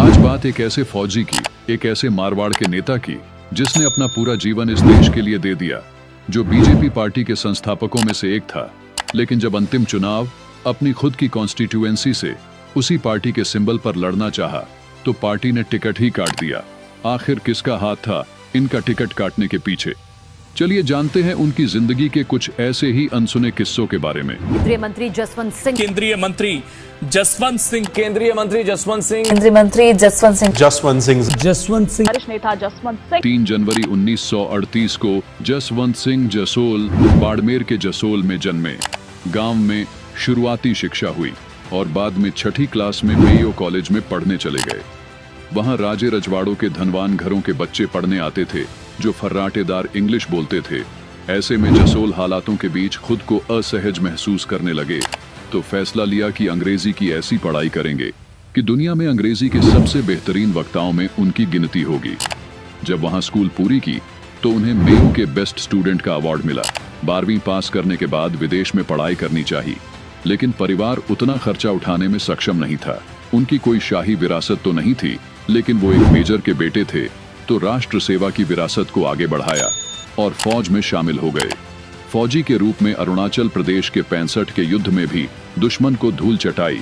आज बात एक ऐसे फौजी की, एक ऐसे मारवाड़ के नेता की जिसने अपना पूरा जीवन इस देश के लिए दे दिया, जो बीजेपी पार्टी के संस्थापकों में से एक था, लेकिन जब अंतिम चुनाव अपनी खुद की कॉन्स्टिट्यूएंसी से उसी पार्टी के सिंबल पर लड़ना चाहा, तो पार्टी ने टिकट ही काट दिया। आखिर किसका हाथ था इनका टिकट काटने के पीछे? चलिए जानते हैं उनकी जिंदगी के कुछ ऐसे ही अनसुने किस्सों के बारे में। केंद्रीय मंत्री जसवंत सिंह, केंद्रीय मंत्री जसवंत सिंह, केंद्रीय मंत्री जसवंत सिंह, केंद्रीय मंत्री जसवंत सिंह, जसवंत सिंह, जसवंत सिंह, वरिष्ठ नेता जसवंत सिंह। 3 जनवरी 1938 को जसवंत सिंह जसोल बाड़मेर के जसोल में जन्मे। गांव में शुरुआती शिक्षा हुई और बाद में 6ठी क्लास में मेयो कॉलेज में पढ़ने चले गए। वहां राजे रजवाड़ों के धनवान घरों के बच्चे पढ़ने आते थे जो फर्राटेदार इंग्लिश बोलते थे। ऐसे में जसोल हालातों के बीच खुद को असहज महसूस करने लगे, तो फैसला लिया कि अंग्रेजी की ऐसी पढ़ाई करेंगे कि दुनिया में अंग्रेजी के सबसे बेहतरीन वक्ताओं में उनकी गिनती होगी। जब वहां स्कूल पूरी की तो उन्हें मेयो के बेस्ट स्टूडेंट का अवार्ड मिला। 12वीं पास करने के बाद विदेश में पढ़ाई करनी चाहिए, लेकिन परिवार उतना खर्चा उठाने में सक्षम नहीं था। उनकी कोई शाही विरासत तो नहीं थी, लेकिन वो एक मेजर के बेटे थे, तो राष्ट्र सेवा की विरासत को आगे बढ़ाया और फौज में शामिल हो गए। फौजी के रूप में अरुणाचल प्रदेश के 65 के युद्ध में भी दुश्मन को धूल चटाई,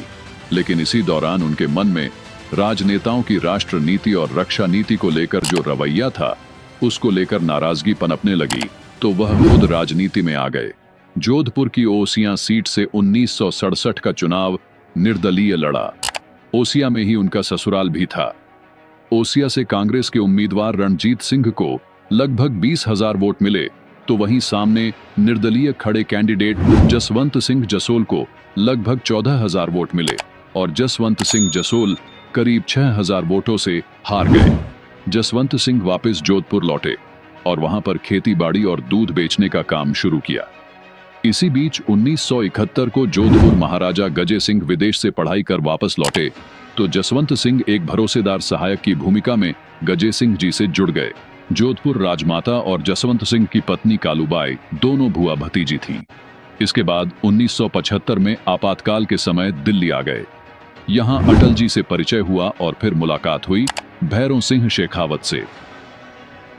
लेकिन इसी दौरान उनके मन में राजनेताओं की राष्ट्र नीति और रक्षा नीति को लेकर जो रवैया था, उसको लेकर नाराजगी पनपने लगी, तो वह खुद राजनीति में आ गए। जोधपुर की ओसियां सीट से 1967 का चुनाव निर्दलीय लड़ा। ओसिया में ही उनका ससुराल भी था। ओसिया से कांग्रेस के उम्मीदवार रणजीत सिंह को लगभग 20,000 वोट मिले, तो वहीं सामने निर्दलीय खड़े कैंडिडेट जसवंत सिंह जसोल को लगभग 14,000 वोट मिले और जसवंत सिंह जसोल करीब 6,000 वोटों से हार गए। जसवंत सिंह वापस जोधपुर लौटे और वहां पर खेती बाड़ी और दूध बेचने का काम शुरू किया। इसी बीच 1971 को जोधपुर महाराजा गजे सिंह विदेश से पढ़ाई कर वापस लौटे, तो जसवंत सिंह एक भरोसेदार सहायक की भूमिका में गजे सिंह जी से जुड़ गए। जोधपुर राजमाता और जसवंत सिंह की पत्नी कालूबाई दोनों भुआ भतीजी थी। इसके बाद 1975 में आपातकाल के समय दिल्ली आ गए। यहां अटल जी से परिचय हुआ और फिर मुलाकात हुई भैरों सिंह शेखावत से।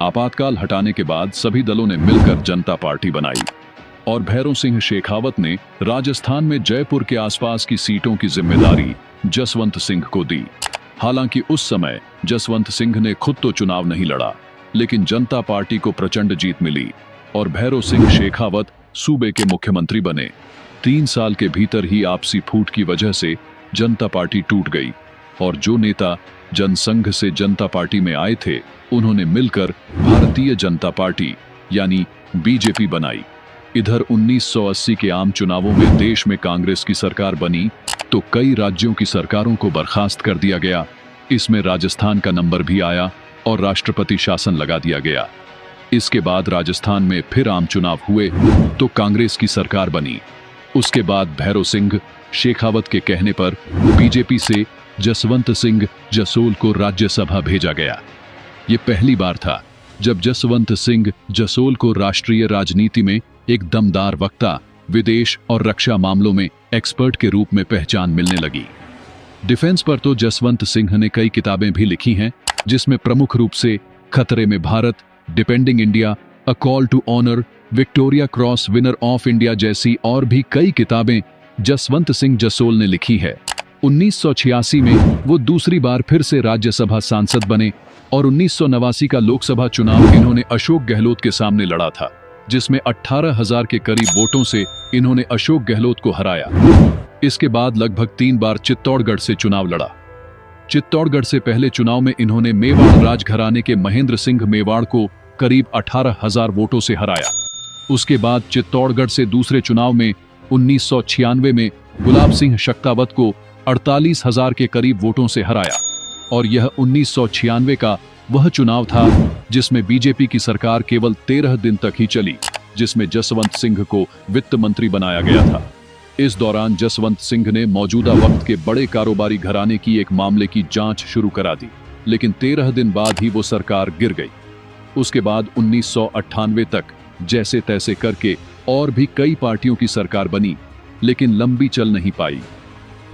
आपातकाल हटाने के बाद सभी दलों ने मिलकर जनता पार्टी बनाई और भैरों सिंह शेखावत ने राजस्थान में जयपुर के आसपास की सीटों की जिम्मेदारी जसवंत सिंह को दी। हालांकि उस समय जसवंत सिंह ने खुद तो चुनाव नहीं लड़ा, लेकिन जनता पार्टी को प्रचंड जीत मिली और भैरों सिंह शेखावत सूबे के मुख्यमंत्री बने। 3 साल के भीतर ही आपसी फूट की वजह से जनता पार्टी टूट गई और जो नेता जनसंघ से जनता पार्टी में आए थे, उन्होंने मिलकर भारतीय जनता पार्टी यानी बीजेपी बनाई। इधर 1980 के आम चुनावों में देश में कांग्रेस की सरकार बनी, तो कई राज्यों की सरकारों को बर्खास्त कर दिया गया। इसमें राजस्थान का नंबर भी आया और राष्ट्रपति शासन लगा दिया गया। इसके बाद राजस्थान में फिर आम चुनाव हुए तो कांग्रेस की सरकार बनी। उसके बाद भैरों सिंह शेखावत के कहने पर बीजेपी से जसवंत सिंह जसोल को राज्यसभा भेजा गया। ये पहली बार था जब जसवंत सिंह जसोल को राष्ट्रीय राजनीति में एक दमदार वक्ता, विदेश और रक्षा मामलों में एक्सपर्ट के रूप में पहचान मिलने लगी। डिफेंस पर तो जसवंत सिंह ने कई किताबें भी लिखी हैं, जिसमें प्रमुख रूप से खतरे में Bharat, depending India, a call to honour, Victoria Cross winner of India जैसी और भी कई किताबें जसवंत सिंह जसोल ने लिखी है। 1986 में वो दूसरी बार फिर से राज्यसभा सांसद बने और 1989 का लोकसभा चुनाव इन्होंने अशोक गहलोत के सामने लड़ा था, जिसमें 18,000 के करीब वोटों से इन्होंने अशोक गहलोत को हराया। इसके बाद लगभग 3 बार चित्तौड़गढ़ से चुनाव लड़ा। चित्तौड़गढ़ से पहले चुनाव में इन्होंने मेवाड़ राजघराने के महेंद्र सिंह मेवाड़ को करीब 18,000 वोटों से हराया। उसके बाद चित्तौड़गढ़ से दूसरे चुनाव में 1996 में गुलाब सिंह शक्तावत को 48,000 के करीब वोटों से हराया और यह 1996 का वह चुनाव था जिसमें बीजेपी की सरकार केवल 13 दिन तक ही चली, जिसमें जसवंत सिंह को वित्त मंत्री बनाया गया था। इस दौरान जसवंत सिंह ने मौजूदा वक्त के बड़े कारोबारी घराने की एक मामले की जांच शुरू करा दी, लेकिन 13 दिन बाद ही वो सरकार गिर गई। उसके बाद 1998 तक जैसे तैसे करके और भी कई पार्टियों की सरकार बनी, लेकिन लंबी चल नहीं पाई।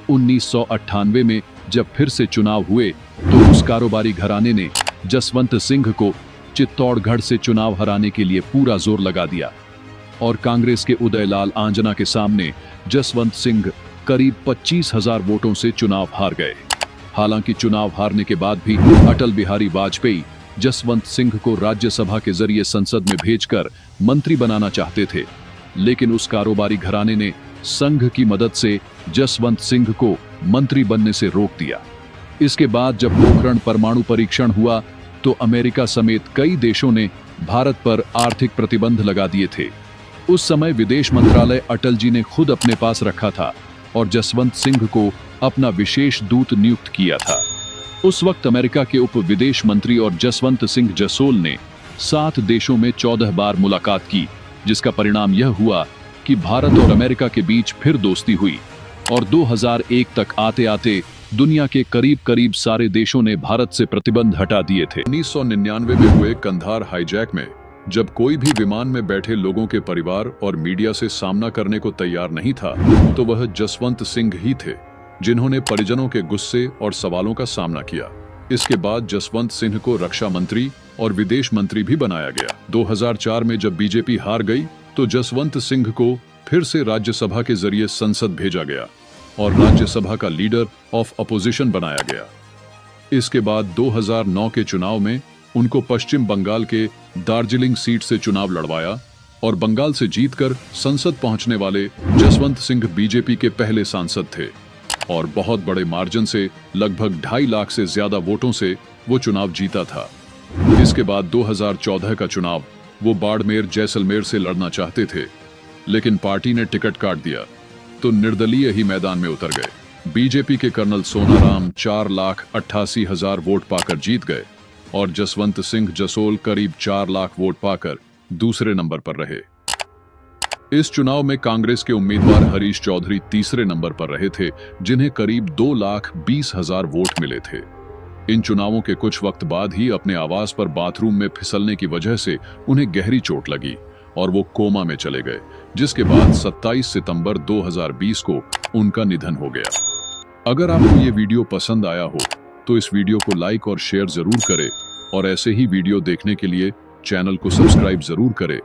1998 में जब फिर से चुनाव हुए तो उस कारोबारी घराने ने जसवंत सिंह को चित्तौड़गढ़ से चुनाव हराने के लिए पूरा जोर लगा दिया और कांग्रेस के उदयलाल आंजना के सामने जसवंत सिंह करीब 25,000 वोटों से चुनाव हार गए। हालांकि चुनाव हारने के बाद भी अटल बिहारी वाजपेयी जसवंत सिंह को राज्यसभा के जरिए संसद में भेजकर मंत्री बनाना चाहते थे, लेकिन उस कारोबारी घराने ने संघ की मदद से जसवंत सिंह को मंत्री बनने से रोक दिया। इसके बाद जब पोखरण परमाणु परीक्षण हुआ तो अमेरिका समेत कई देशों ने भारत पर आर्थिक प्रतिबंध लगा दिए थे। उस समय विदेश मंत्रालय अटल जी ने खुद अपने पास रखा था और जसवंत सिंह को अपना विशेष दूत नियुक्त किया था। उस वक्त अमेरिका के उप विदेश मंत्री और जसवंत सिंह जसोल ने 7 देशों में 14 बार मुलाकात की, जिसका परिणाम यह हुआ कि भारत और अमेरिका के बीच फिर दोस्ती हुई और 2001 तक आते आते दुनिया के करीब करीब सारे देशों ने भारत से प्रतिबंध हटा दिए थे। 1999 में हुए कंधार हाईजैक में जब कोई भी विमान में बैठे लोगों के परिवार और मीडिया से सामना करने को तैयार नहीं था, तो वह जसवंत सिंह ही थे जिन्होंने परिजनों के गुस्से और सवालों का सामना किया। इसके बाद जसवंत सिंह को रक्षा मंत्री और विदेश मंत्री भी बनाया गया। 2004 में जब बीजेपी हार गई तो जसवंत सिंह को फिर से राज्यसभा के जरिए संसद भेजा गया और राज्यसभा का लीडर ऑफ अपोजिशन बनाया गया। इसके बाद 2009 के चुनाव में उनको पश्चिम बंगाल के दार्जिलिंग सीट से चुनाव लड़वाया और बंगाल से जीतकर संसद पहुंचने वाले जसवंत सिंह बीजेपी के पहले सांसद थे और बहुत बड़े मार्जिन से लगभग 2.5 लाख से ज्यादा वोटों से वो चुनाव जीता था। इसके बाद 2014 का चुनाव वो बाड़मेर जैसलमेर से लड़ना चाहते थे, लेकिन पार्टी ने टिकट काट दिया तो निर्दलीय ही मैदान में उतर गए। बीजेपी के कर्नल सोनाराम 4,88,000 वोट पाकर जीत गए और जसवंत सिंह जसोल करीब 4 लाख वोट पाकर दूसरे नंबर पर रहे। इस चुनाव में कांग्रेस के उम्मीदवार हरीश चौधरी तीसरे नंबर पर रहे थे, जिन्हें करीब 2,20,000 वोट मिले थे। इन चुनावों के कुछ वक्त बाद ही अपने आवास पर बाथरूम में फिसलने की वजह से उन्हें गहरी चोट लगी और वो कोमा में चले गए, जिसके बाद 27 सितंबर 2020 को उनका निधन हो गया। अगर आपको ये वीडियो पसंद आया हो तो इस वीडियो को लाइक और शेयर जरूर करें और ऐसे ही वीडियो देखने के लिए चैनल को सब्सक्राइब जरूर करें।